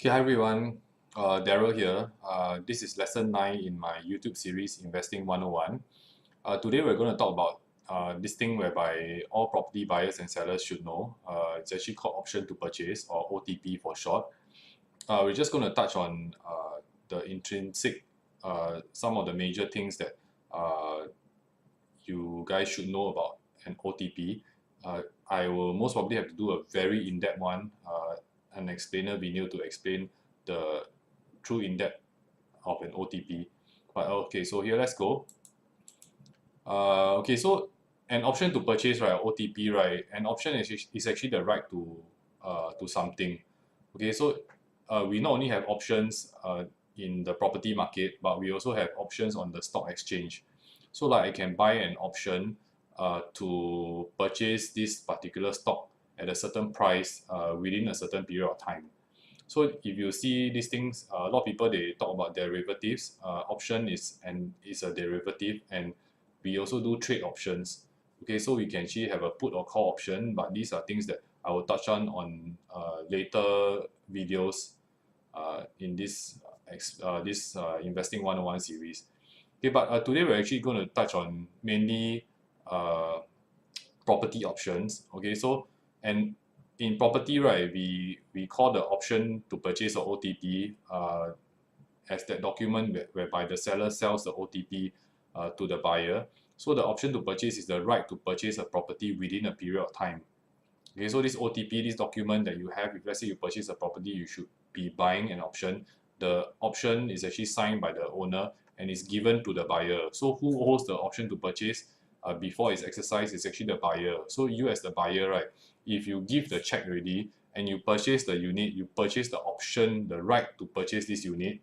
Okay, hi everyone. Daryl here. This is lesson 9 in my YouTube series Investing 101. Today we're going to talk about this thing whereby all property buyers and sellers should know. It's actually called option to purchase, or OTP for short. We're just going to touch on the intrinsic, some of the major things that you guys should know about an OTP. I will most probably have to do a very in-depth one, an explainer video to explain the true in-depth of an OTP. But okay, so here let's go. Okay, so an option to purchase, right, OTP, right? An option is actually the right to something. Okay, so we not only have options in the property market, but we also have options on the stock exchange. So like I can buy an option to purchase this particular stock at a certain price within a certain period of time. So if you see these things, a lot of people they talk about derivatives. Option is a derivative, and we also do trade options. Okay, so we can actually have a put or call option, but these are things that I will touch on later videos in this Investing 101 series. Okay, but today we're actually going to touch on mainly uh, property options. Okay, so and in property, right, we call the option to purchase or OTP as that document whereby the seller sells the OTP to the buyer. So the option to purchase is the right to purchase a property within a period of time. Okay, so this OTP, this document that you have, if let's say you purchase a property, you should be buying an option. The option is actually signed by the owner and is given to the buyer. So who holds the option to purchase before it's exercised is actually the buyer. So you as the buyer, right, if you give the check already and you purchase the unit, you purchase the option, the right to purchase this unit,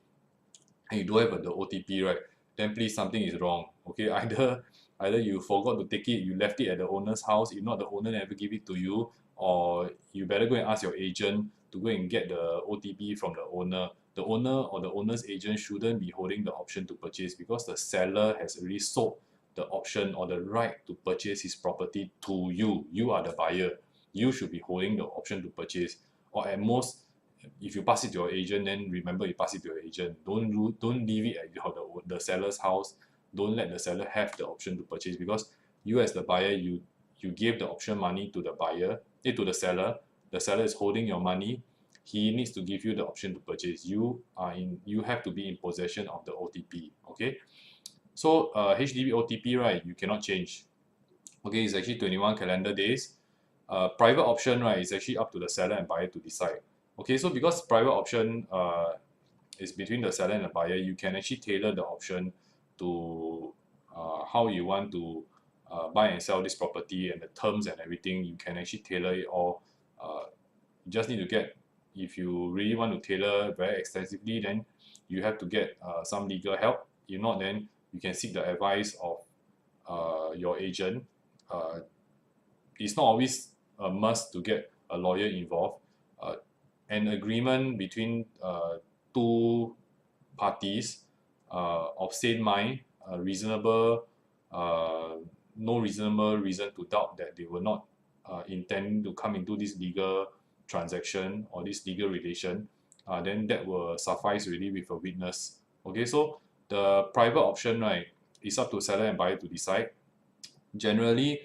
and you don't have the OTP, right, then please something is wrong. Okay, either you forgot to take it, you left it at the owner's house, if not the owner never give it to you, or you better go and ask your agent to go and get the OTP from the owner. The owner or the owner's agent shouldn't be holding the option to purchase because the seller has already sold the option or the right to purchase his property to you. You are the buyer. You should be holding the option to purchase, or at most if you pass it to your agent, then remember you pass it to your agent. Don't leave it at the seller's house. Don't let the seller have the option to purchase, because you as the buyer, you gave the option money to the buyer, to the seller. The seller is holding your money. He needs to give you the option to purchase. You have to be in possession of the OTP. Okay, so HDB OTP, right, you cannot change. Okay, it's actually 21 calendar days. Private option, right, is actually up to the seller and buyer to decide. Okay, so because private option is between the seller and the buyer, you can actually tailor the option to how you want to buy and sell this property, and the terms and everything. You can actually tailor it all. You just need to get, if you really want to tailor very extensively, then you have to get some legal help. If not, then you can seek the advice of your agent. It's not always a must to get a lawyer involved. An agreement between two parties of same mind, reasonable, no reasonable reason to doubt that they were not intending to come into this legal transaction or this legal relation, then that will suffice really with a witness. Okay, so the private option, right, is up to seller and buyer to decide. Generally,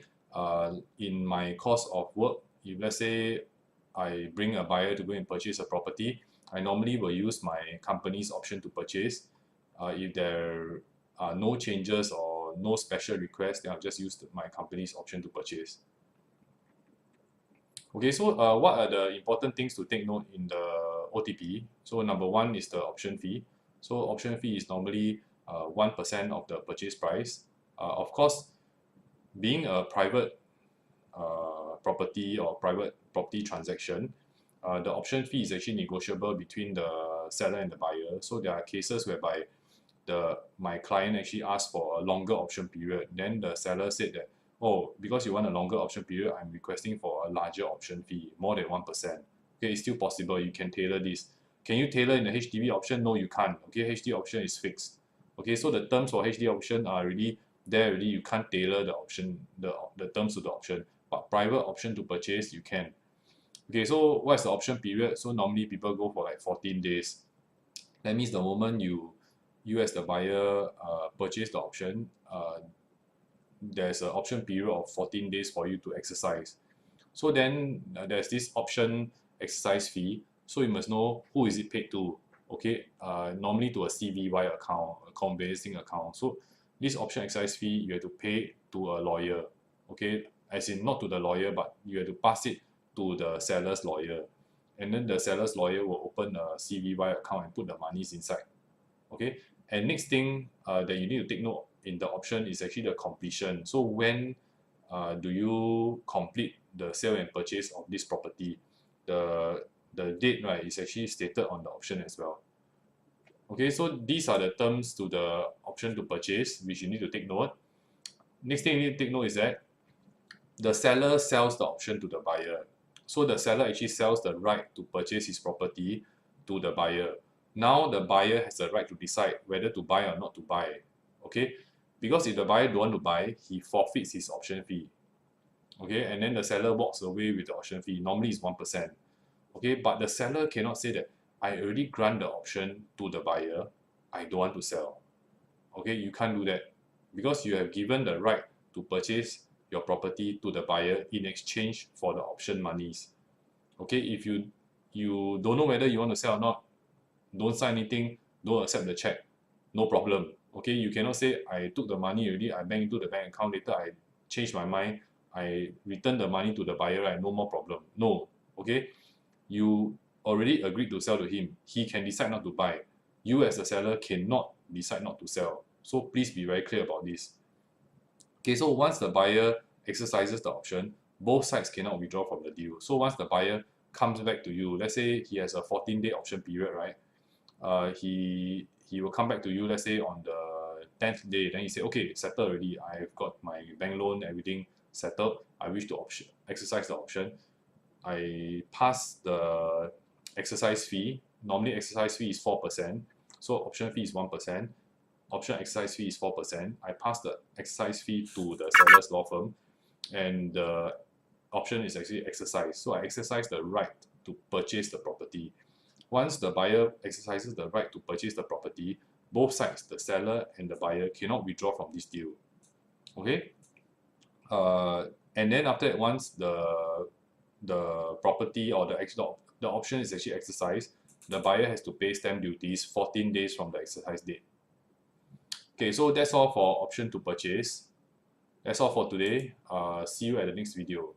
in my course of work, if let's say I bring a buyer to go and purchase a property, I normally will use my company's option to purchase. If there are no changes or no special requests, then I'll just use my company's option to purchase. Okay, so what are the important things to take note in the OTP? So number one is the option fee. So option fee is normally 1% of the purchase price. Of course, being a private property or private property transaction, the option fee is actually negotiable between the seller and the buyer. So there are cases whereby my client actually asked for a longer option period. Then the seller said that, oh, because you want a longer option period, I'm requesting for a larger option fee, more than 1%. Okay, it's still possible. You can tailor this. Can you tailor in the HDB option? No, you can't. Okay, HDB option is fixed. Okay, so the terms for HDB option are really there already. You can't tailor the option, the terms to the option. But private option to purchase, you can. Okay, so what's the option period? So normally people go for like 14 days. That means the moment you as the buyer purchase the option, there's an option period of 14 days for you to exercise. So then there's this option exercise fee. So you must know who is it paid to. Okay, normally to a CVY account, a conveyancing account. So this option exercise fee you have to pay to a lawyer. Okay, as in not to the lawyer, but you have to pass it to the seller's lawyer, and then the seller's lawyer will open a CVY account and put the monies inside. Okay, and next thing that you need to take note in the option is actually the completion. So when do you complete the sale and purchase of this property? The date, right, is actually stated on the option as well. Okay, so these are the terms to the option to purchase which you need to take note. Next thing you need to take note is that the seller sells the option to the buyer. So the seller actually sells the right to purchase his property to the buyer. Now the buyer has the right to decide whether to buy or not to buy. Okay, because if the buyer don't want to buy, he forfeits his option fee. Okay, and then the seller walks away with the option fee. Normally it's 1%. Okay, but the seller cannot say that I already grant the option to the buyer, I don't want to sell. Okay, you can't do that because you have given the right to purchase your property to the buyer in exchange for the option monies. Okay, if you don't know whether you want to sell or not, don't sign anything, don't accept the check, no problem. Okay, you cannot say I took the money already, I bank into the bank account, later I change my mind, I return the money to the buyer, right? No more problem. No. Okay, you already agreed to sell to him, he can decide not to buy. You as a seller cannot decide not to sell. So please be very clear about this. Okay, so once the buyer exercises the option, both sides cannot withdraw from the deal. So once the buyer comes back to you, let's say he has a 14-day option period, right? He will come back to you, let's say on the 10th day, then he say, okay, settled already. I've got my bank loan, everything settled. I wish to exercise the option. I pass the exercise fee. Normally exercise fee is 4%. So option fee is 1%. Option exercise fee is 4%. I pass the exercise fee to the seller's law firm, and the option is actually exercised. So I exercise the right to purchase the property. Once the buyer exercises the right to purchase the property, both sides, the seller and the buyer, cannot withdraw from this deal. Okay? And then after that, once the property or the option is actually exercised, the buyer has to pay stamp duties 14 days from the exercise date. Okay, so that's all for option to purchase. That's all for today. See you at the next video.